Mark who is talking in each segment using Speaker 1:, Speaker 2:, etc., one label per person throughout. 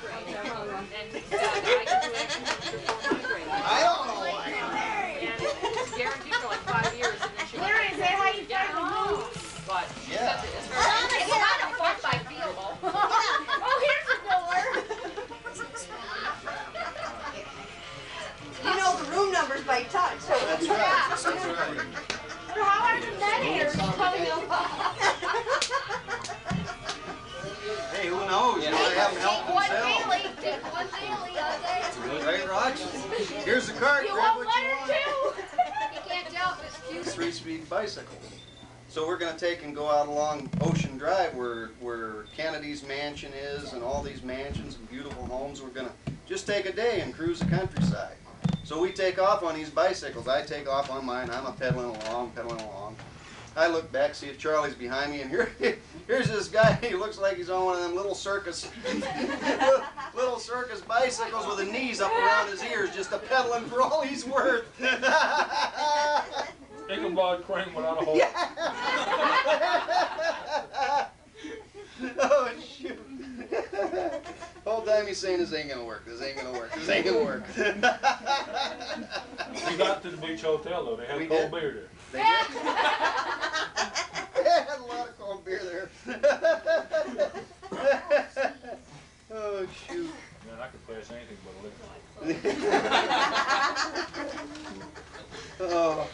Speaker 1: migraine. And I can do acupuncture for migraine.
Speaker 2: I don't know why.
Speaker 1: And it's guaranteed for like 5 years. And then she
Speaker 3: Larry, is that how you find the moves?
Speaker 1: But she said that it's very
Speaker 3: Oh, here's the door.
Speaker 4: You know the room numbers by touch. So
Speaker 2: That's right. That's right.
Speaker 3: So how are the men coming up?
Speaker 2: Hey, who knows? You might have them help themselves.
Speaker 3: Take one daily all day.
Speaker 2: Right, Raj? Here's the cart.
Speaker 3: You
Speaker 2: Grab
Speaker 3: want
Speaker 2: what
Speaker 3: one
Speaker 2: you
Speaker 3: or
Speaker 2: want.
Speaker 3: two? You can't tell if it's cute.
Speaker 2: 3-speed bicycle. So we're going to take and go out along Ocean Drive where Kennedy's mansion is and all these mansions and beautiful homes. We're going to just take a day and cruise the countryside. So we take off on these bicycles. I take off on mine. I'm a pedaling along. I look back, see if Charlie's behind me, and here's this guy. He looks like he's on one of them little circus bicycles with the knees up around his ears, just a pedaling for all he's worth.
Speaker 5: Ichabod Crane without a hole.
Speaker 2: Oh, shoot. Whole time he's saying, this ain't gonna work, this ain't gonna work, this ain't gonna work.
Speaker 5: We got to the beach hotel though, they had cold beer there.
Speaker 2: They did. They had a lot of cold beer there. Oh, shoot.
Speaker 5: Man, I could pass anything but a liquor.
Speaker 2: Oh.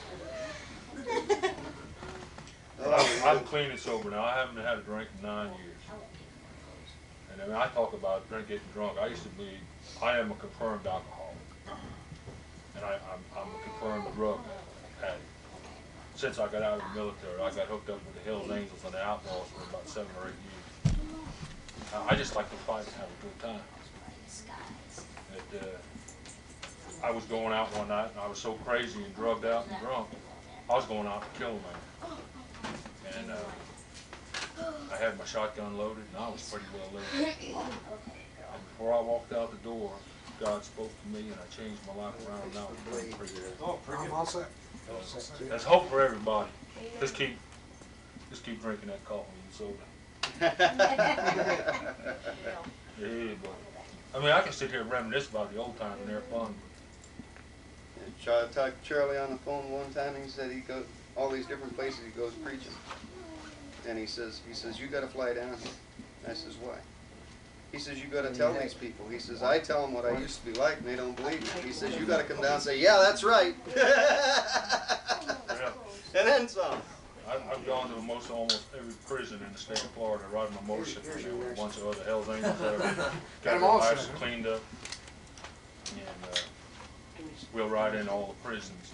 Speaker 5: I'm clean and sober now. I haven't had a drink in 9 years. And I mean, I talk about getting drunk. I am a confirmed alcoholic. And I'm a confirmed drug addict. Since I got out of the military, I got hooked up with the Hells Angels and the Outlaws for about 7 or 8 years. I just like to fight and have a good time. I was going out one night and I was so crazy and drugged out and drunk, I was going out to kill a man. And I had my shotgun loaded and I was pretty well loaded. And before I walked out the door, God spoke to me and I changed my life around and I was pretty good.
Speaker 6: Oh, pretty good. All set.
Speaker 5: There's hope for everybody. Just keep drinking that coffee and soda. Yeah, but I mean, I can sit here and reminisce about the old times and they're fun.
Speaker 2: I talked to Charlie on the phone one time and he said he goes all these different places he goes preaching. And he says, you got to fly down here. I says, why? He says, you got to tell these people. He says, I tell them what I used to be like and they don't believe me. He says, you got to come down and say, yeah, that's right.
Speaker 5: Yeah.
Speaker 2: And then some.
Speaker 5: I've gone to almost every prison in the state of Florida, riding my motorcycle there with a bunch of other Hells Angels there. Got their lives cleaned up. And we'll ride in all the prisons.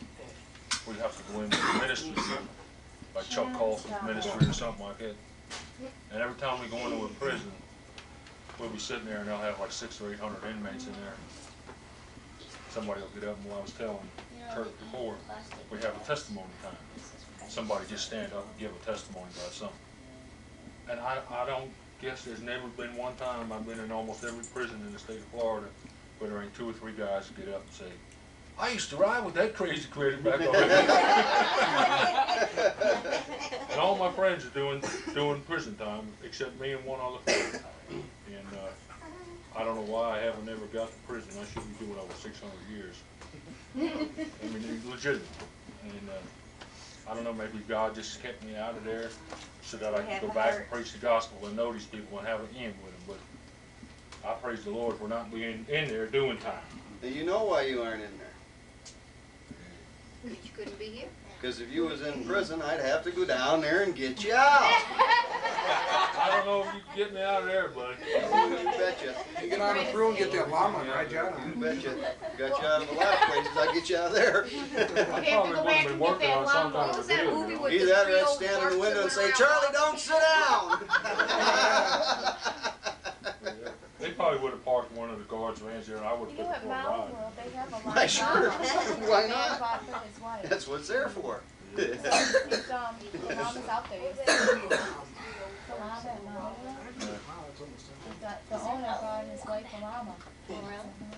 Speaker 5: We have to go into the ministry, like Chuck Colson's ministry or something like that. And every time we go into a prison, we'll be sitting there and they'll have like 600 or 800 inmates in there. Somebody will get up and while I was telling Kurt before, we have a testimony time. Somebody just stand up and give a testimony about something. And I don't guess there's never been one time, I've been in almost every prison in the state of Florida, where there ain't 2 or 3 guys get up and say, I used to ride with that crazy critter back on And all my friends are doing prison time, except me and one other friend. And I don't know why I haven't ever got to prison. I should be doing over 600 years. I mean, legitimate. And I don't know, maybe God just kept me out of there so that I could go back and preach the gospel and know these people and have an end with them. But I praise the Lord for not being in there doing time.
Speaker 2: Now you know why you aren't in there.
Speaker 3: You couldn't be here.
Speaker 2: Because if you was in prison, I'd have to go down there and get you out.
Speaker 5: I don't know if you can get me out of there, buddy.
Speaker 2: You betcha.
Speaker 6: You get on the through and get that llama and ride you out on
Speaker 2: You
Speaker 6: it.
Speaker 2: betcha. Got you out of a lot of places. I'll get you out of there.
Speaker 5: I probably wouldn't have been working on some kind of a deal, you know.
Speaker 2: Either that or I'd stand in the window and say, Charlie, don't sit down.
Speaker 5: They probably would have parked one of the guards' vans there and I would have
Speaker 7: You know
Speaker 5: took it
Speaker 7: at
Speaker 5: for a
Speaker 7: Mound
Speaker 5: ride.
Speaker 7: World, they have a lot
Speaker 2: I
Speaker 7: of
Speaker 2: sure.
Speaker 7: llamas.
Speaker 2: Why
Speaker 7: Man
Speaker 2: not?
Speaker 7: bought for his wife.
Speaker 2: That's what it's there for.
Speaker 7: The llama's out there. The llama at Mound World. The owner bought his wife a llama.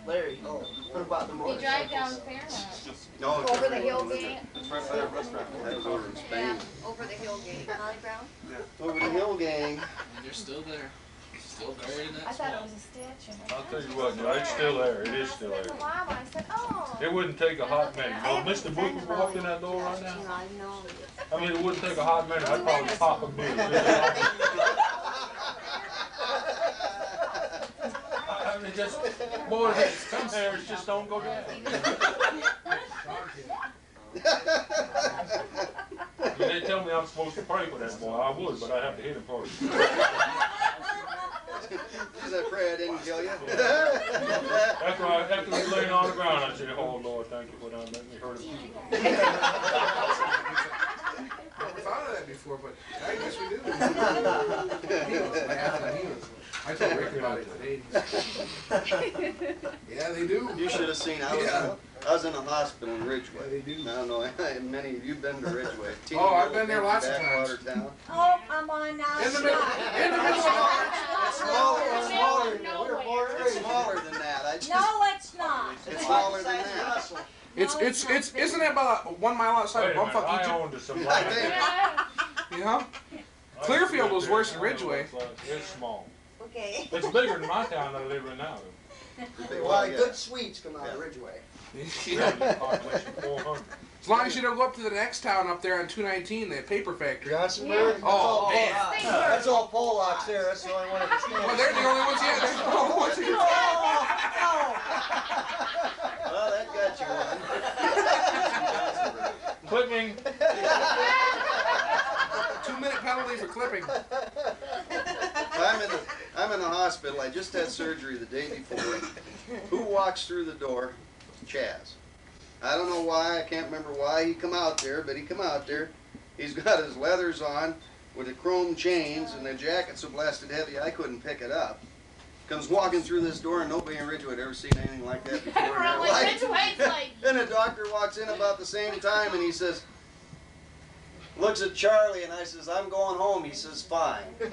Speaker 4: Larry, what about the
Speaker 7: They
Speaker 4: motorcycles?
Speaker 7: drive down Fairmont.
Speaker 2: No,
Speaker 3: Over the hill gate.
Speaker 2: That was over in
Speaker 3: Yeah,
Speaker 2: Spain.
Speaker 3: over the hill gate. Holly Brown?
Speaker 2: Over the hill gang.
Speaker 8: And they're still there.
Speaker 7: I thought it was a statue.
Speaker 5: I'll tell you what, no, it's still there. It is still
Speaker 7: I said
Speaker 5: there.
Speaker 7: to Mama, I said, oh.
Speaker 5: It wouldn't take a hot minute. You know, if Mr. Booker walked in that door right now, I mean, it wouldn't take a hot minute. I'd probably pop a beer. I mean, just, boy, some hairs just don't go down. They tell me I'm supposed to pray for that boy. I would, but I have to hit him first.
Speaker 2: Because I pray I didn't kill you.
Speaker 5: After we laying on the ground, I said, oh Lord, thank you for not letting me hurt him.
Speaker 6: I never thought of that before, but I guess we do. He was laughing. I told Rick about it today. Yeah, they do.
Speaker 2: You should have seen. I was in a hospital in Ridgeway.
Speaker 6: Yeah, they do.
Speaker 2: I don't know. Many of you've been to Ridgeway.
Speaker 6: Oh, I've been there lots of times.
Speaker 2: Backwater town.
Speaker 4: Oh, I'm on now.
Speaker 6: In the middle. In the middle.
Speaker 2: It's smaller. It's smaller.
Speaker 1: Nowhere.
Speaker 2: It's smaller than that.
Speaker 4: No, it's not.
Speaker 2: It's smaller than that.
Speaker 6: It's isn't it about 1 mile outside
Speaker 5: Wait
Speaker 6: of
Speaker 5: a minute,
Speaker 6: Bumfuck,
Speaker 5: I
Speaker 6: Egypt?
Speaker 5: owned a some
Speaker 2: I
Speaker 5: land.
Speaker 2: think.
Speaker 6: You know? Clearfield was worse than Ridgeway.
Speaker 5: It's small.
Speaker 4: Okay.
Speaker 5: It's bigger than my town that I live in now.
Speaker 8: A lot of good sweets come out of Ridgeway.
Speaker 5: Yeah, population 400.
Speaker 6: As long as you don't go up to the next town up there on 219, the paper factory.
Speaker 8: Johnsonburg?
Speaker 6: Oh, man.
Speaker 8: That's all Polacks there. That's the only one that can stand.
Speaker 6: Well, they're the only ones, yeah. They're the only ones who
Speaker 2: Well, that got you one.
Speaker 5: Clipping.
Speaker 6: 2-minute penalty for clipping.
Speaker 2: I'm in the hospital. I just had surgery the day before. Who walks through the door? Chaz. I don't know why. I can't remember why he come out there, but he come out there. He's got his leathers on with the chrome chains, and the jacket's so blasted heavy I couldn't pick it up. Comes walking through this door, and nobody in Ridgeway had ever seen anything like that before in their
Speaker 1: Really,
Speaker 2: life.
Speaker 1: Ridgeway's like.
Speaker 2: Then a doctor walks in about the same time, and he says, looks at Charlie, and I says, I'm going home. He says, fine. And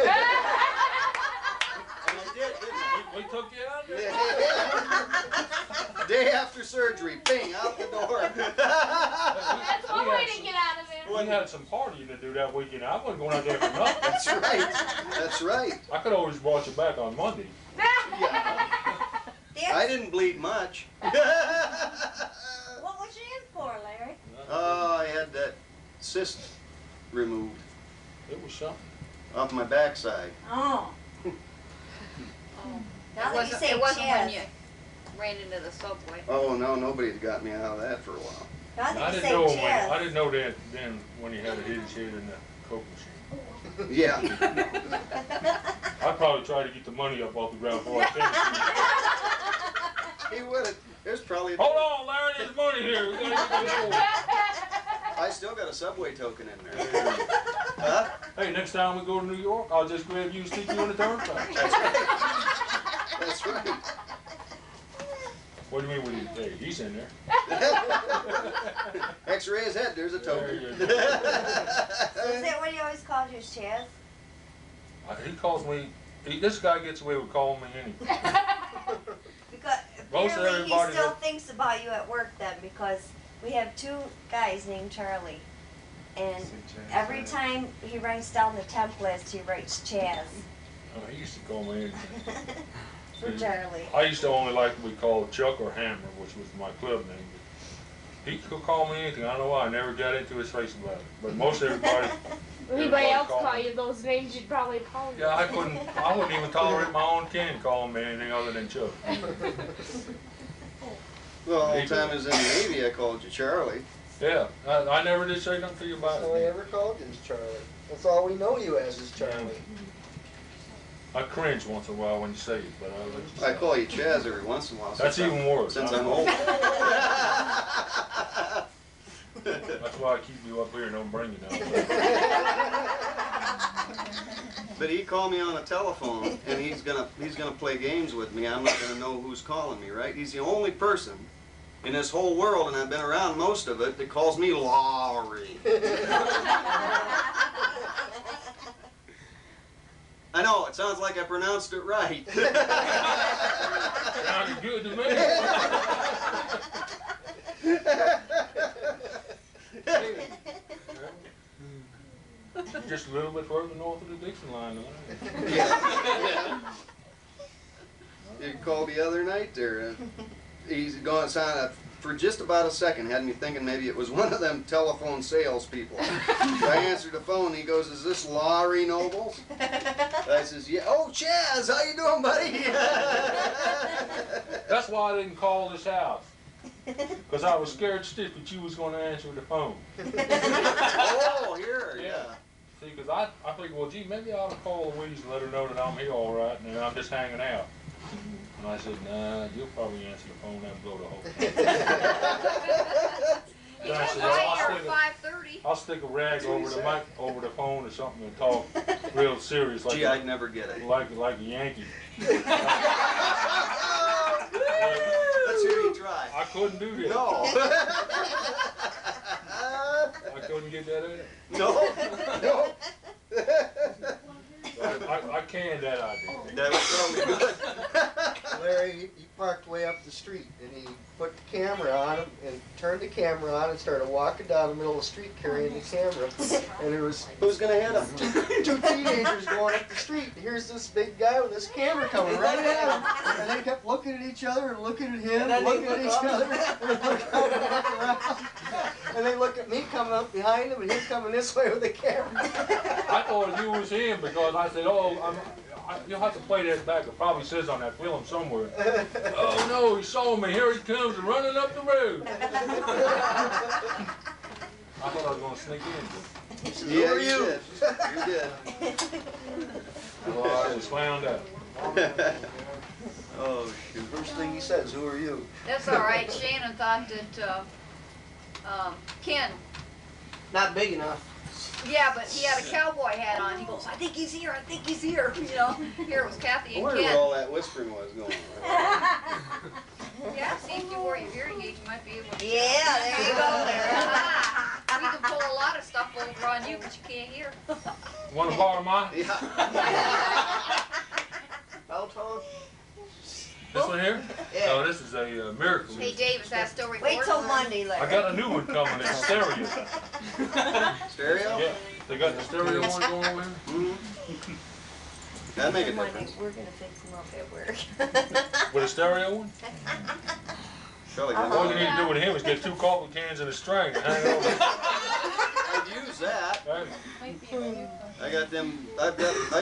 Speaker 2: I did, didn't I?
Speaker 5: We took you out there.
Speaker 2: Yeah. Day after surgery, bing, out the door.
Speaker 1: That's one way to get out of it.
Speaker 5: We had some partying to do that weekend. I wasn't going out there for nothing.
Speaker 2: That's right. That's right.
Speaker 5: I could always brought you back on Monday.
Speaker 2: Yeah. I didn't bleed much.
Speaker 4: What was you in for, Larry?
Speaker 2: Oh, I had that cyst removed
Speaker 5: It was something.
Speaker 2: off my backside.
Speaker 4: Oh. Now that you say
Speaker 9: It wasn't when
Speaker 4: Chaz.
Speaker 9: you ran into the subway.
Speaker 2: Oh no, nobody's got me out of that for a while.
Speaker 4: Now
Speaker 5: I
Speaker 4: that you
Speaker 5: didn't
Speaker 4: say
Speaker 5: know when. I
Speaker 4: Chaz.
Speaker 5: didn't know that then when he had to hit his head in the coke machine.
Speaker 2: Yeah.
Speaker 5: I'd probably try to get the money up off the ground before I finished.
Speaker 2: He would have. There's probably.
Speaker 5: Hold on, Larry. There's money here. We gotta get this over.
Speaker 2: I still got a subway token in there. Huh?
Speaker 5: Hey, next time we go to New York, I'll just grab you and stick you on the turnpike.
Speaker 2: That's right. That's right.
Speaker 5: What do you mean? Hey, he's in there.
Speaker 2: X-ray his head. There's a
Speaker 5: There
Speaker 2: token.
Speaker 5: you go.
Speaker 4: So is that what he always called you, Chaz?
Speaker 5: He calls me. This guy gets away with calling me anything.
Speaker 4: Because
Speaker 5: Most
Speaker 4: apparently he
Speaker 5: everybody
Speaker 4: still
Speaker 5: that-
Speaker 4: thinks about you at work then, because we have 2 guys named Charlie. And every time he writes down the template, he writes Chaz
Speaker 5: He used to call me anything.
Speaker 4: for Charlie.
Speaker 5: I used to only like to be called Chuck or Hammer, which was my club name. But he could call me anything. I don't know why. I never got into his face about it. But most everybody.
Speaker 1: Anybody else
Speaker 5: called
Speaker 1: call
Speaker 5: me.
Speaker 1: you those names, you'd probably apologize.
Speaker 5: Yeah, I wouldn't even tolerate my own kin calling me anything other than Chuck.
Speaker 2: Well, the whole time I was in the Navy, I called you Charlie.
Speaker 5: Yeah, I never did say nothing to you
Speaker 8: That's
Speaker 5: about
Speaker 8: all I
Speaker 5: it.
Speaker 8: ever called you is Charlie. That's all we know you as is Charlie.
Speaker 5: I cringe once in a while when you say it, but I'll let you
Speaker 2: I
Speaker 5: say
Speaker 2: call you Chaz every once in a while.
Speaker 5: That's even worse.
Speaker 2: Since I'm old.
Speaker 5: That's why I keep you up here and don't bring you down.
Speaker 2: But he called me on the telephone, and he's gonna play games with me. I'm not gonna know who's calling me, right? He's the only person in this whole world, and I've been around most of it, that calls me Laurie. I know, it sounds like I pronounced it right.
Speaker 5: Sounded good to me. Just a little bit further north of the Dixon line.
Speaker 2: Yeah. You called the other night there. He's going to for just about a second, had me thinking maybe it was one of them telephone salespeople. I answered the phone, he goes, "Is this Laurie Nobles?" I says, "Yeah." "Oh, Chaz, how you doing, buddy?"
Speaker 5: That's why I didn't call this house. Because I was scared stiff that you was going to answer the phone.
Speaker 2: Oh, here, yeah.
Speaker 5: See, because I figured, well, gee, maybe I ought to call Louise and let her know that I'm here all right and I'm just hanging out. And I said, "Nah, you'll probably answer the phone and blow the whole thing."
Speaker 9: You
Speaker 5: I
Speaker 9: was
Speaker 5: said,
Speaker 9: right
Speaker 5: "Well,
Speaker 9: here at 5:30.
Speaker 5: I'll stick a rag over the mic, over the phone or something and talk real serious, like
Speaker 2: Gee, I'd never get it.
Speaker 5: like a Yankee."
Speaker 2: Let's hear you try.
Speaker 5: I couldn't do that.
Speaker 2: No.
Speaker 5: I couldn't get that in.
Speaker 2: No. No.
Speaker 5: I canned that idea.
Speaker 2: That was probably good.
Speaker 8: Larry, he parked way up the street, and he put the camera on him, and turned the camera on, and started walking down the middle of the street carrying the camera. And there was
Speaker 2: Who's gonna hit him?
Speaker 8: two teenagers going up the street. And here's this big guy with this camera coming right at him, and they kept looking at each other and looking at him, and looking at each other, and they look up and look around, and they look at me coming up behind him, and him coming this way with the camera.
Speaker 5: I thought you was him because I said, "Oh, you'll have to play that back. It probably says on that film somewhere." "Oh no, he saw me. Here he comes running up the road." I thought I was going to sneak in.
Speaker 2: Yeah, you did. You did.
Speaker 5: Well, I was found out.
Speaker 2: Oh, shoot.
Speaker 8: First thing he says, "Who are you?"
Speaker 9: That's all right. Shannon thought that Ken.
Speaker 3: Not big enough.
Speaker 9: Yeah, but he had a cowboy hat on. He goes, "I think he's here. I think he's here." You know. Here it was Kathy
Speaker 2: I
Speaker 9: and
Speaker 2: wonder where
Speaker 9: Ken.
Speaker 2: all that whispering was going on.
Speaker 9: Yeah, see if you wore your hearing aid, you might be able to.
Speaker 4: Yeah, there you go, Larry.
Speaker 9: We can pull a lot of stuff over on you, but you can't hear.
Speaker 5: Want to borrow mine?
Speaker 2: Yeah.
Speaker 3: How tall?
Speaker 5: This one here?
Speaker 3: Yeah.
Speaker 5: Oh, this is a miracle.
Speaker 9: Hey, Dave, is that still recording?
Speaker 4: Wait till Monday, Larry.
Speaker 5: I got a new one coming in stereo.
Speaker 2: Stereo?
Speaker 5: Yeah, they got the stereo one going over here.
Speaker 2: Mm-hmm. That'd make a
Speaker 4: Monday,
Speaker 2: difference.
Speaker 4: we're gonna fix them up at work.
Speaker 5: With a stereo one?
Speaker 2: Surely
Speaker 5: All you need to do with him is get 2 coffee cans and a string and hang over.
Speaker 2: I'd use that.
Speaker 5: Hey,
Speaker 7: Might be a new
Speaker 2: I got them. I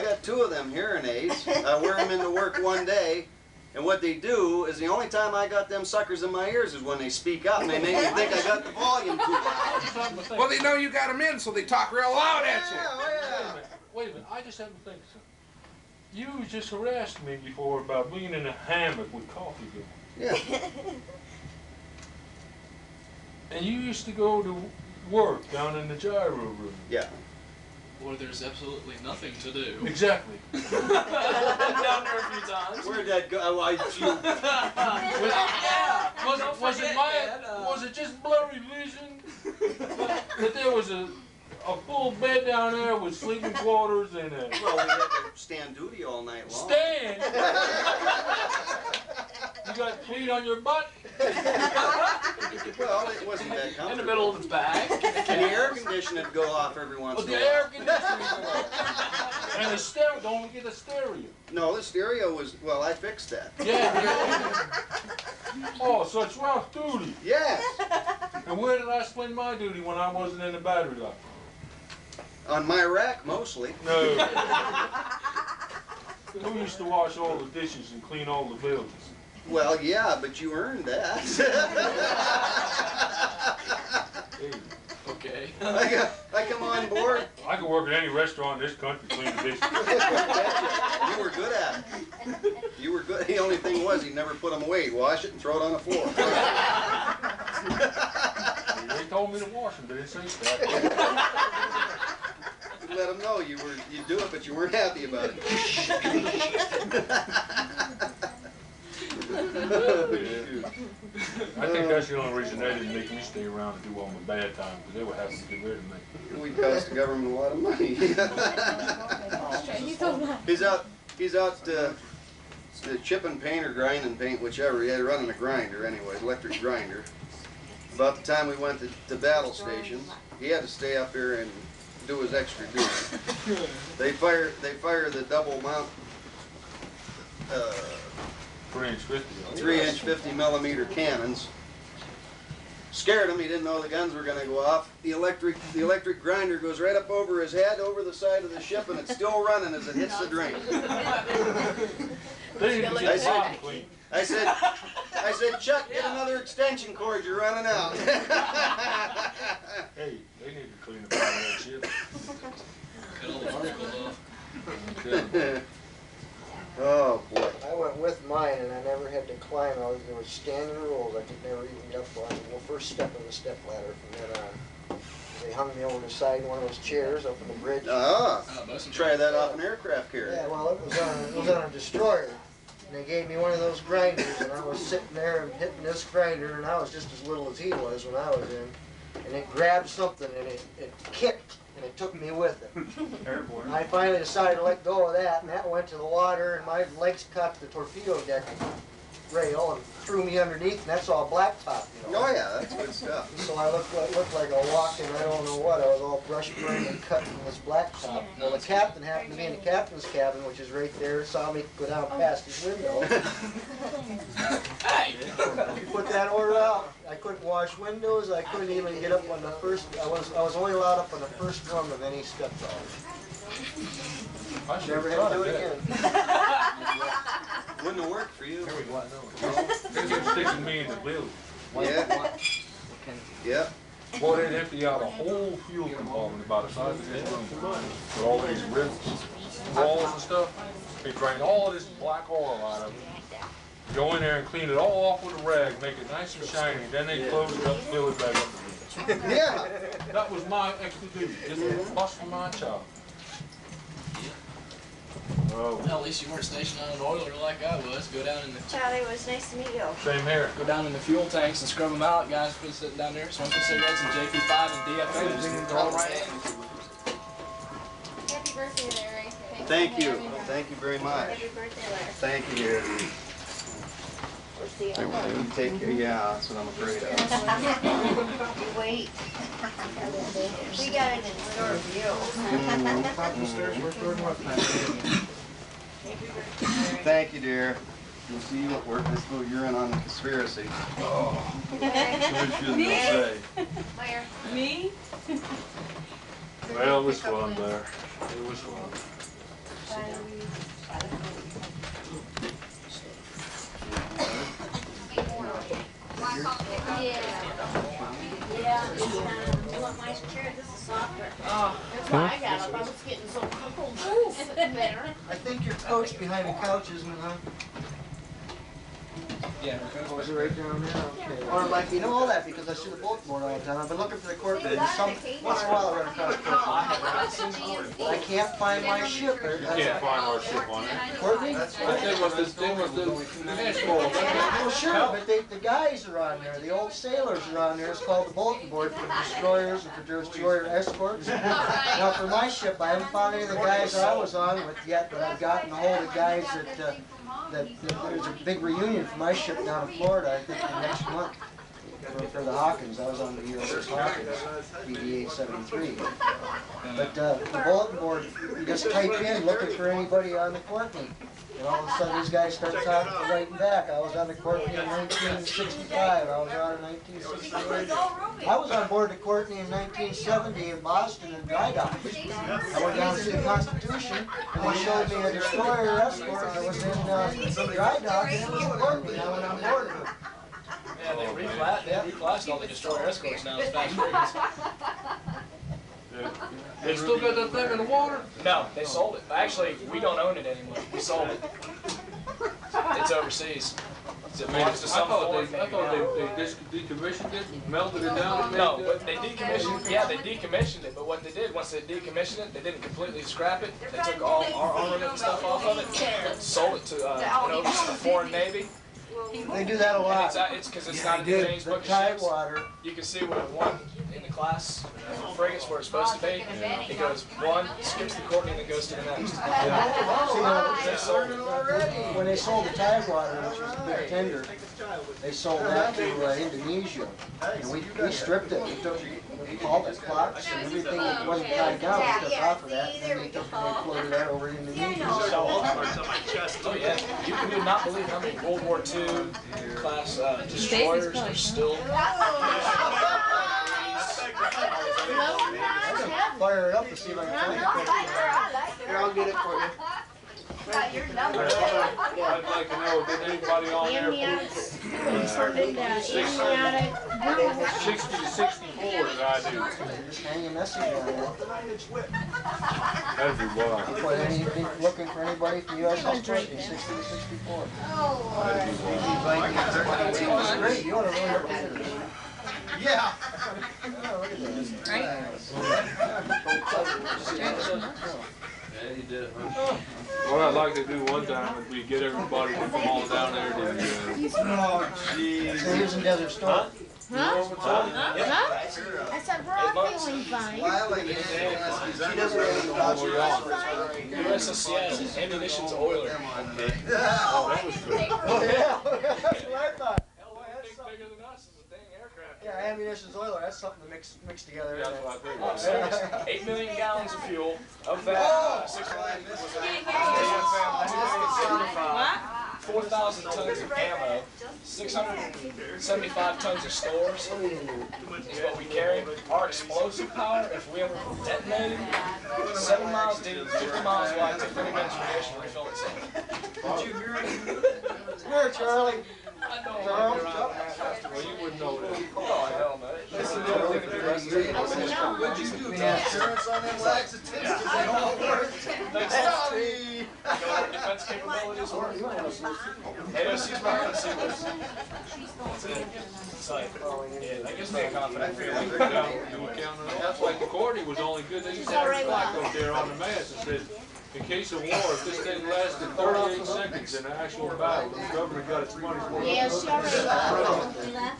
Speaker 2: got 2 of them hearing aids. I wear them into work one day, and what they do is the only time I got them suckers in my ears is when they speak up and they make me think I got the volume too loud.
Speaker 6: Well, they know you got them in, so they talk real loud at you.
Speaker 5: Wait a minute, I just have to think something. You just harassed me before about being in a hammock with coffee going.
Speaker 2: Yeah.
Speaker 5: And you used to go to work down in the gyro room.
Speaker 2: Yeah.
Speaker 10: Or there's absolutely nothing to do.
Speaker 5: Exactly.
Speaker 3: Down there a few times.
Speaker 2: Where'd that go? Oh,
Speaker 5: Was it just blurry vision? That there was a full bed down there with sleeping quarters and a
Speaker 2: Well, we had to stand duty all night long.
Speaker 5: stand. You got feet on your butt.
Speaker 2: Well, it wasn't that comfortable.
Speaker 3: In the middle of its bag.
Speaker 2: And the air conditioner would go off every once
Speaker 5: With
Speaker 2: in a
Speaker 5: the
Speaker 2: while.
Speaker 5: air conditioning. And the stereo. Don't forget the stereo.
Speaker 2: No, the stereo was, well, I fixed that.
Speaker 5: Yeah. Oh, so it's rough duty.
Speaker 2: Yes.
Speaker 5: And where did I spend my duty when I wasn't in the battery lock?
Speaker 2: On my rack, mostly.
Speaker 5: No. Who used to wash all the dishes and clean all the buildings?
Speaker 2: Well, yeah, but you earned that.
Speaker 5: Hey,
Speaker 10: Okay.
Speaker 2: I come on board.
Speaker 5: I could work at any restaurant in this country cleaning the dishes.
Speaker 2: You were good at it. You were good. The only thing was he never put them away. He'd wash it and throw it on the floor.
Speaker 5: They told me to wash them, but it didn't say that.
Speaker 2: Let them know you'd do it, but you weren't happy about it.
Speaker 5: I think that's the only reason they didn't make me stay around to do all my bad time, because they were having to get rid of me.
Speaker 2: We cost the government a lot of money. He's out chipping paint or grinding paint, whichever. He had running a grinder anyway, electric grinder. About the time we went to battle stations, he had to stay up here and do his extra duty. They fire the double mount
Speaker 5: 3-inch 50.
Speaker 2: 3-inch 50 millimeter cannons. Scared him. He didn't know the guns were going to go off. The electric grinder goes right up over his head, over the side of the ship, and it's still running as it hits the drain. I said, Chuck, get another extension cord. You're running out.
Speaker 5: Hey, they need to clean the bottom of that ship.
Speaker 10: Cut all the articles off.
Speaker 2: Oh boy.
Speaker 8: I went with mine and I never had to climb. There were standing rules. I could never even get up on the first step of the step ladder from then on. They hung me over the side of one of those chairs up on the bridge.
Speaker 2: Try that off an aircraft carrier.
Speaker 8: Yeah, well, it was on a destroyer. And they gave me one of those grinders, and I was sitting there and hitting this grinder, and I was just as little as he was when I was in. And it grabbed something, and it kicked, and it took me with it. And I finally decided to let go of that, and that went to the water, and my legs caught the torpedo deck rail and threw me underneath, and that's all blacktop, you know.
Speaker 2: Oh yeah, that's good stuff.
Speaker 8: So I looked like a walking, I don't know what, I was all brush burned and cut in this blacktop. Well, the captain happened to be in the captain's cabin, which is right there, saw me go down past his window.
Speaker 10: Hey!
Speaker 8: He put that order out. I couldn't wash windows, I couldn't even get up on the first, I was only allowed up on the first rung of any step ladder. Never had to do it again.
Speaker 2: Wouldn't have worked for you.
Speaker 5: They kept sticking me in the building.
Speaker 2: Yeah. Yeah.
Speaker 5: Boy, they'd empty out a whole fuel compartment about the size of this room with all these rivets, walls and stuff. They drain all of this black oil out of it. Go in there and clean it all off with a rag, make it nice and shiny. Then they close it up, fill it back up again.
Speaker 2: Yeah.
Speaker 5: That was my extra duty. Just a bust for my job. Oh.
Speaker 10: Well, at least you weren't stationed on an oiler like I was. Go down in the
Speaker 4: Charlie, it was nice to meet you.
Speaker 5: Same here.
Speaker 10: go down in the fuel tanks and scrub them out. Guys been sitting down there smoking cigarettes and JP5 and DFO just throw them right in.
Speaker 7: Happy birthday, Larry.
Speaker 2: Thank you. Thank you very much.
Speaker 4: Happy birthday, Larry.
Speaker 2: Thank you, dear.
Speaker 4: We'll see you.
Speaker 2: You take care. Yeah, that's what I'm afraid of.
Speaker 4: You wait. We got it in store for you.
Speaker 2: Thank you, dear. We'll see you at work. Let's go. You're in on the conspiracy. Oh.
Speaker 3: Me?
Speaker 7: Meyer.
Speaker 3: Me?
Speaker 5: Well, it was fun there. It was fun.
Speaker 4: Yeah, you want my chair? This is softer.
Speaker 3: Oh, that's why I got up. I was getting so cold sitting there.
Speaker 8: I think your coat's behind the couch, isn't it, huh?
Speaker 10: Yeah,
Speaker 8: Oh, is it right down there? Okay. Or it might be, all that because I see the bulletin board all the time. I've been looking for the court room. Once in a while I run across the court room. I can't find my ship.
Speaker 5: You can't find our ship on it.
Speaker 8: Court room? Well, sure, but the guys are on there. The old sailors are on there. It's called the bulletin board for destroyers and for destroyer escorts. Now, for my ship, I haven't found any of the guys I was on with yet, but I've gotten a hold of guys that there's a big reunion for my ship down in Florida, I think, next month. For the Hawkins, I was on the USS Hawkins, BD 873. But the bulletin board, you just type in looking for anybody on the Courtney. And all of a sudden these guys start writing back. I was on the Courtney in 1965, I was on in 1968. I was on board the Courtney in 1970 in Boston in dry dock. I went down to see the Constitution and they showed me a destroyer escort that was in dry dock and it was a Courtney. I went on board with it.
Speaker 10: Yeah, they reclassed all the destroyer escorts now as fast frigates.
Speaker 5: They still got that thing in the water?
Speaker 10: No, they sold it. Actually, we don't own it anymore. We sold it. It's overseas. It belongs to some foreign
Speaker 5: I thought they decommissioned it and melted it down.
Speaker 10: No, but they decommissioned. Yeah, they decommissioned it. But what they did, once they decommissioned it, they didn't completely scrap it. They took all our armament and stuff off of it, sold it to a foreign navy.
Speaker 8: They do that a lot.
Speaker 10: And it's because it's not in the James Book of Ships.
Speaker 8: Tidewater.
Speaker 10: You can see where one in the class frigates where it's supposed to be. It goes one, skips the Courtney, and then goes to the next.
Speaker 8: When they sold the Tidewater, which was a big tender, they sold that to Indonesia. And we stripped it. We called it clocks and everything that wasn't tied down was took off of that, and then they took and they floated that over into the engine.
Speaker 10: Oh yeah, you would not believe how many World War II class destroyers are still.
Speaker 8: Fire it up to see if I can find it. Here, I'll get it for you.
Speaker 9: Got your number.
Speaker 5: I'd like to know, did anybody on there
Speaker 3: Amniotic, something that
Speaker 5: 60 to 64 did I do?
Speaker 8: Just hang a message on there.
Speaker 5: That'd be wild.
Speaker 8: Put anything, looking for anybody from US History, 60 to 64. That's great, you ought to really look at it.
Speaker 2: Yeah.
Speaker 5: What I'd like to do one time would be get everybody to come on down there to
Speaker 2: Oh, jeez.
Speaker 8: So here's in Desert Storm.
Speaker 3: Huh? I said, we're all feeling fine.
Speaker 2: She doesn't really
Speaker 10: USS Seattle, ammunition's Oiler.
Speaker 5: Oh, that was good.
Speaker 8: Oh, yeah, that's what I thought.
Speaker 10: Bigger than us is a dang aircraft.
Speaker 8: Yeah, ammunition's oiler, that's something to mix together.
Speaker 5: That's what I
Speaker 10: Oh,
Speaker 5: think.
Speaker 10: seriously. 8 million gallons of fuel. Of that, 4,000 tons of ammo, 675 tons of stores is what we carry. Our explosive power, if we ever detonated, 7 miles deep, 50 miles wide, took 30 minutes for the ocean to refill itself.
Speaker 2: Did you hear it?
Speaker 8: Come here, Charlie.
Speaker 10: I know
Speaker 8: Charles?
Speaker 5: Well, you wouldn't know that.
Speaker 10: Oh, hell no. This is the other thing that
Speaker 2: How good you do? Get insurance on them laxatives because they all work. Charlie!
Speaker 10: Our defense capabilities work. AOC's my own sequence. That's it. It's like, yeah, that gives me a confident feeling.
Speaker 5: That's like the Cordy was only good. They used to have a plaque up there on the mast that said, in case of war, if this thing lasted 38 seconds in an actual battle, the government got its money's worth.
Speaker 3: Yeah, she already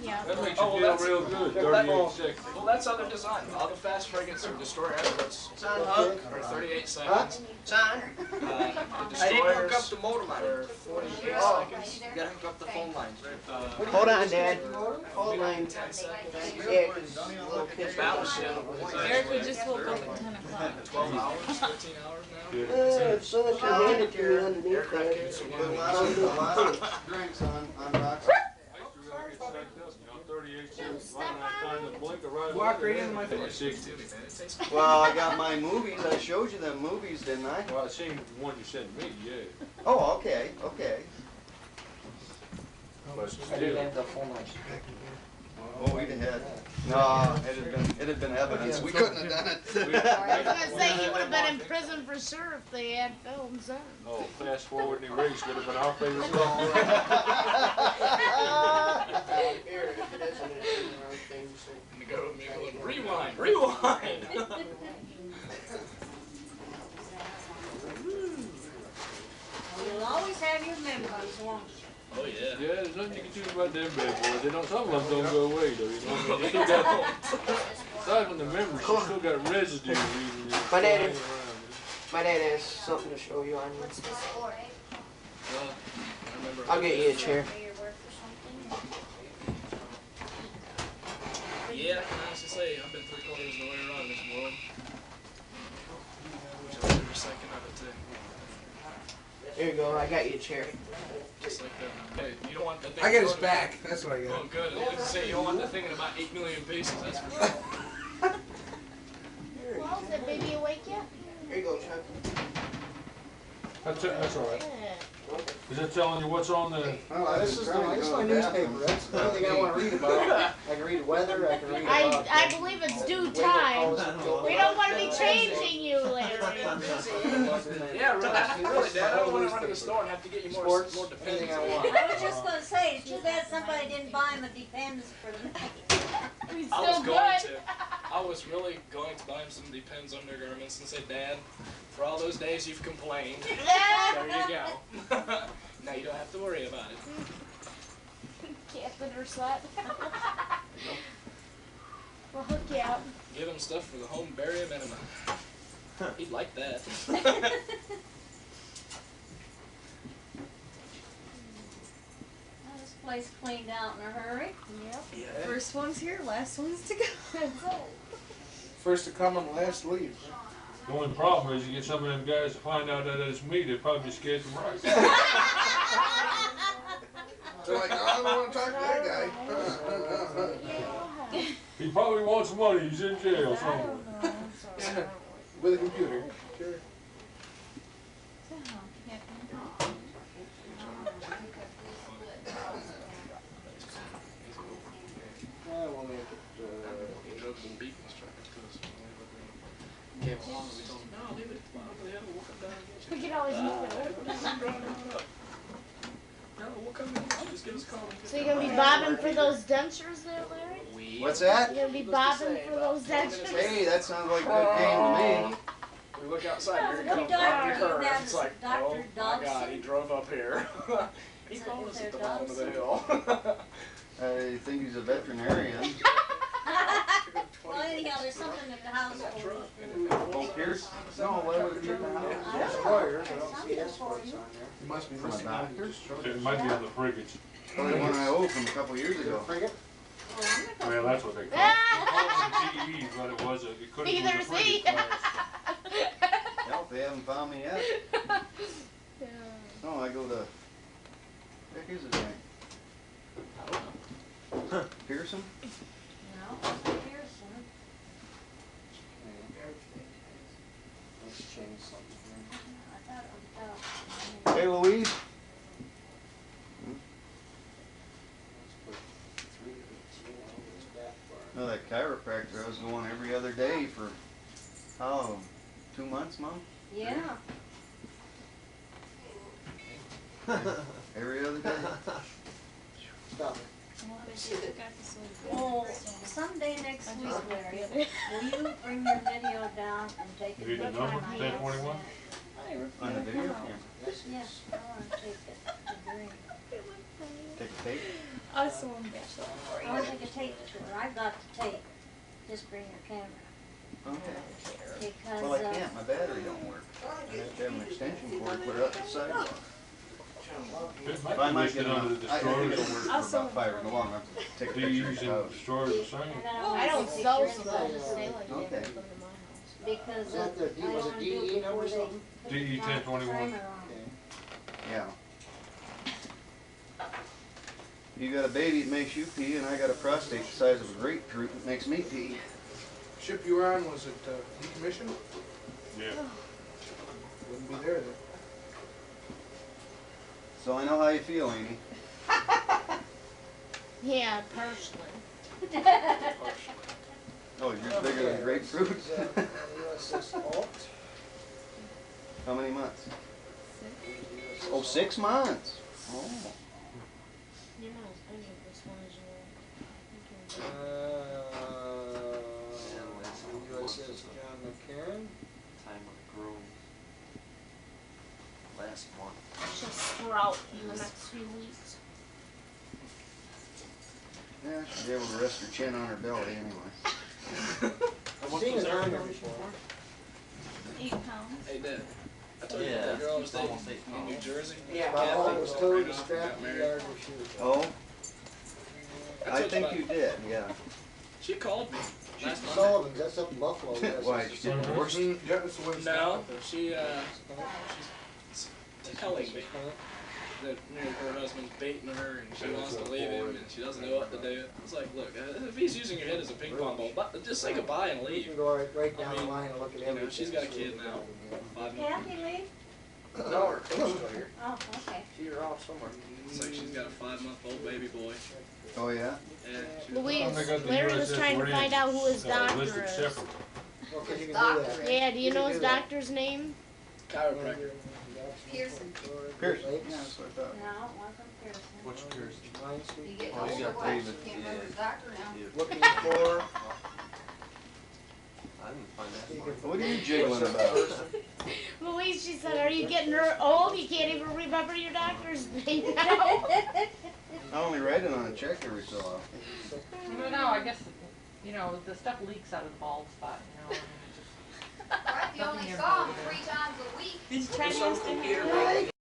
Speaker 3: yeah.
Speaker 5: That makes you feel real good, 38 seconds.
Speaker 10: Well, that's how they're designed. All the fast frigates or destroyer efforts are 38 seconds.
Speaker 8: John?
Speaker 10: The destroyers
Speaker 8: the motor
Speaker 10: are 48 seconds.
Speaker 8: You gotta hook up the phone lines.
Speaker 10: Hold
Speaker 8: on, Dad.
Speaker 10: Hold line. 10 seconds.
Speaker 8: Yeah, because little kids.
Speaker 10: Battleship.
Speaker 3: Erica just woke up at 10 o'clock.
Speaker 10: 12 hours, 13 hours now.
Speaker 8: Someone can hand it to me underneath
Speaker 10: Aircraft
Speaker 8: that.
Speaker 10: carriers are
Speaker 2: Put a lot of drinks on rocks.
Speaker 5: I used to really get psyched up, 38 seconds, right when I time to blink or right
Speaker 6: Walk right into my
Speaker 5: face. 60.
Speaker 2: Well, I got my movies. I showed you them movies, didn't I?
Speaker 5: Well, I seen the one you sent me, yeah.
Speaker 2: Oh, okay, okay.
Speaker 5: But
Speaker 8: I
Speaker 5: still.
Speaker 8: didn't have the phone lines.
Speaker 2: Oh, we'd have had. No, it had been evidence. We couldn't have done it.
Speaker 3: I was gonna say he would have been in prison for sure if they had films on.
Speaker 5: Oh, fast forward and erase would have been our favorite song.
Speaker 10: Rewind, rewind.
Speaker 1: You'll always have your memories, won't you?
Speaker 10: Oh yeah.
Speaker 5: Yeah, there's nothing you can do about them bad boys. They don't, some of them don't go away though, you know. They still got, aside from the memories, you still got residue.
Speaker 8: My dad has something to show you on this. I'll get you a chair.
Speaker 10: Yeah, I can honestly say I've been 3/4 of the way around this world. Which I love every second of it too.
Speaker 8: There you go, I got you a chair.
Speaker 10: Just like that. Hey, you don't want that thing.
Speaker 6: I got his
Speaker 10: going-
Speaker 6: back. That's what I got.
Speaker 10: Oh, good. I was gonna say you don't want that thing in about 8 million pieces. That's for sure.
Speaker 3: Well, is that baby awake yet?
Speaker 8: Here you go, Chuck.
Speaker 5: That's all right.
Speaker 3: Yeah.
Speaker 5: Is that telling you what's on the?
Speaker 8: This is my newspaper. That's the only thing I want to read about. I can read weather, I can read about.
Speaker 3: I believe it's due time. We don't want to be changing you, Larry.
Speaker 10: Yeah, really, Dad. I don't want to run to the store and have to get you more
Speaker 8: Sports,
Speaker 10: depends.
Speaker 8: anything I want.
Speaker 1: I was just gonna say, it's too bad somebody didn't buy him a Depends for the night.
Speaker 3: We
Speaker 10: I was
Speaker 3: still
Speaker 10: going
Speaker 3: good.
Speaker 10: to. I was really going to buy him some Depends undergarments and say, Dad, for all those days you've complained, there you go. Now you don't have to worry about it.
Speaker 3: Camping or sweat. We'll hook you out.
Speaker 10: Give him stuff for the home burial minimum. He'd like that.
Speaker 1: This place cleaned out in a hurry.
Speaker 3: Yep. First one's here, last one's to go. That's it.
Speaker 6: First to come and last to leave.
Speaker 5: The only problem is you get some of them guys to find out that it's me, they'd probably be scared to rise.
Speaker 6: They're like, oh, I don't want to talk to that guy.
Speaker 5: He probably wants money, he's in jail somewhere.
Speaker 6: With a computer. Sure. Yeah, we'll make it,
Speaker 10: Drugs and beef was trying to came along and we told him, no, leave it. We'll come down and get
Speaker 3: We can always move it.
Speaker 10: No, we'll come in. Just give us a call.
Speaker 3: So you're gonna be bobbing for those dentures there, Larry?
Speaker 2: What's that?
Speaker 3: You're gonna be bobbing for those dentures?
Speaker 2: Hey, that sounds like a good game to me.
Speaker 10: We look outside, here he
Speaker 4: What
Speaker 10: comes
Speaker 4: doctor
Speaker 10: around the
Speaker 4: you
Speaker 10: curve.
Speaker 4: have?
Speaker 10: It's like,
Speaker 4: Dr.
Speaker 10: oh my God,
Speaker 4: Dobson?
Speaker 10: he drove up here. He
Speaker 4: Is
Speaker 10: found us
Speaker 4: there
Speaker 10: at the bottom of the
Speaker 4: Dobson?
Speaker 10: hill.
Speaker 2: I think he's a veterinarian.
Speaker 4: Well, anyhow, there's something at the house.
Speaker 2: Oh, Pierce? No, why would it be in the house?
Speaker 8: There's lawyers, I don't see escorts on there.
Speaker 6: you must be
Speaker 2: From a
Speaker 6: missing
Speaker 2: doctor?
Speaker 5: It might be on the frigates.
Speaker 2: Probably one I owe from a couple years ago.
Speaker 8: Frigate?
Speaker 5: Well, that's what they call it. They call them GEs, but it was it could have been
Speaker 3: Neither
Speaker 5: the
Speaker 3: is he.
Speaker 5: frigate class.
Speaker 2: Well, they haven't found me yet. No, I go to, heck is his name? Pearson?
Speaker 4: No, Pearson.
Speaker 8: Let's change something here.
Speaker 4: I thought it was
Speaker 2: Hey, Louise?
Speaker 8: Let's put 318 on this back bar.
Speaker 2: No, that chiropractor, I was going every other day for, how, 2 months, Mom?
Speaker 4: Yeah.
Speaker 2: Every other day?
Speaker 8: Stop it.
Speaker 4: Well, someday next week, Larry, will you bring your video down and take
Speaker 5: You
Speaker 4: it?
Speaker 5: need the number, 1021?
Speaker 2: On the video camera?
Speaker 4: Yes, I want to take it to Green.
Speaker 2: Take a tape?
Speaker 4: I want to take a tape tour. I've got the tape. Just bring your camera.
Speaker 2: Okay.
Speaker 4: Because,
Speaker 2: Well, I can't, my battery don't work. I have to have an extension cord put up the sidewalk.
Speaker 5: It
Speaker 2: If I
Speaker 5: might be
Speaker 2: might
Speaker 5: listed
Speaker 2: get
Speaker 5: under
Speaker 2: it,
Speaker 5: the
Speaker 2: I think
Speaker 5: destroyers.
Speaker 2: it'll work for about 5 or no longer. I have to take a picture
Speaker 5: DEs
Speaker 2: of
Speaker 5: and
Speaker 2: the house.
Speaker 5: destroyers the same.
Speaker 4: and then I
Speaker 3: I
Speaker 4: want
Speaker 3: don't
Speaker 4: to
Speaker 3: sew,
Speaker 4: take
Speaker 3: so
Speaker 4: pictures
Speaker 3: they'll just stay like that.
Speaker 2: Okay.
Speaker 3: Come to my house.
Speaker 4: because
Speaker 8: Is that the
Speaker 4: I
Speaker 8: D-
Speaker 4: don't
Speaker 8: was it
Speaker 4: want to do
Speaker 8: DE
Speaker 4: it
Speaker 8: number
Speaker 4: before they
Speaker 8: something?
Speaker 4: put
Speaker 5: DE
Speaker 4: the
Speaker 5: 1021.
Speaker 4: primer on.
Speaker 8: Okay.
Speaker 2: Yeah. You got a baby that makes you pee, and I got a prostate the size of a grapefruit that makes me pee.
Speaker 6: Ship you were on, was it decommissioned?
Speaker 5: Yeah.
Speaker 6: Wouldn't be there then.
Speaker 2: So I know how you feel, Amy.
Speaker 3: Yeah, partially.
Speaker 2: Oh, you're bigger than grapefruit?
Speaker 8: USS Alt.
Speaker 2: How many months? Oh, 6 months. Oh.
Speaker 3: You're not as injured this one as you
Speaker 8: USS John McCarran.
Speaker 11: Time of growth. Last month.
Speaker 3: were. She'll sprout in the next few weeks.
Speaker 2: Yeah, she'll be able to rest her chin on her belly anyway.
Speaker 8: I've seen it on there before.
Speaker 7: 8 pounds.
Speaker 10: Hey, Dad. I told you
Speaker 11: Yeah,
Speaker 10: that girl was
Speaker 11: it's almost
Speaker 10: dating
Speaker 11: 8
Speaker 10: in New
Speaker 11: pounds.
Speaker 10: Jersey.
Speaker 8: About all it was told to
Speaker 10: Got
Speaker 8: strap the
Speaker 10: married.
Speaker 8: yard or shoot.
Speaker 2: Oh,
Speaker 10: I
Speaker 2: I
Speaker 10: told
Speaker 2: think
Speaker 10: about-
Speaker 2: you did, yeah.
Speaker 10: She called me last Monday.
Speaker 8: Sullivan's, that's up in Buffalo. Yes.
Speaker 2: Why, she did divorce?
Speaker 6: Yeah, that's the one.
Speaker 10: No, she's telling me that her husband's beating her and she wants to leave him and she doesn't know what to do. It's like, look, if he's using your head as a ping pong ball, just say goodbye and
Speaker 8: You
Speaker 10: leave.
Speaker 8: can go right down
Speaker 10: I
Speaker 8: the
Speaker 10: mean,
Speaker 8: line and look at
Speaker 10: you know,
Speaker 8: everything.
Speaker 10: she's got a
Speaker 8: see
Speaker 10: kid
Speaker 8: what
Speaker 10: now.
Speaker 8: we're doing.
Speaker 10: 5 months.
Speaker 4: Kathy Lee?
Speaker 8: No, her coach's still here.
Speaker 4: Oh, okay.
Speaker 8: She's off somewhere.
Speaker 10: It's like she's got a 5-month-old baby boy.
Speaker 2: Oh, yeah?
Speaker 10: And she
Speaker 3: Louise,
Speaker 5: And they got the
Speaker 3: Larry was
Speaker 5: USS
Speaker 3: trying to find out who his doctor
Speaker 5: listed
Speaker 3: is.
Speaker 5: separate.
Speaker 8: Well, 'cause you can do that.
Speaker 3: Yeah, do you know his
Speaker 8: do that.
Speaker 3: doctor's name?
Speaker 10: chiropractor.
Speaker 4: Pearson.
Speaker 2: Pearson, yeah, that's what I thought.
Speaker 4: No, it wasn't Pearson.
Speaker 11: Which Pearson?
Speaker 8: Line Street.
Speaker 1: You get
Speaker 11: Oh, you
Speaker 1: older,
Speaker 11: got
Speaker 1: what?
Speaker 11: David.
Speaker 1: Can't remember his doctor now.
Speaker 8: Looking for,
Speaker 11: I didn't find that.
Speaker 8: you
Speaker 11: one.
Speaker 8: can-
Speaker 2: What are you jiggling about?
Speaker 3: Louise, she said, are you getting her old? You can't even remember your doctor's name now.
Speaker 2: I only write it on a check every so often.
Speaker 1: No, I guess, you know, the stuff leaks out of the bald spot, you know.
Speaker 7: Right, you only saw him 3 times a week.
Speaker 1: Did you try to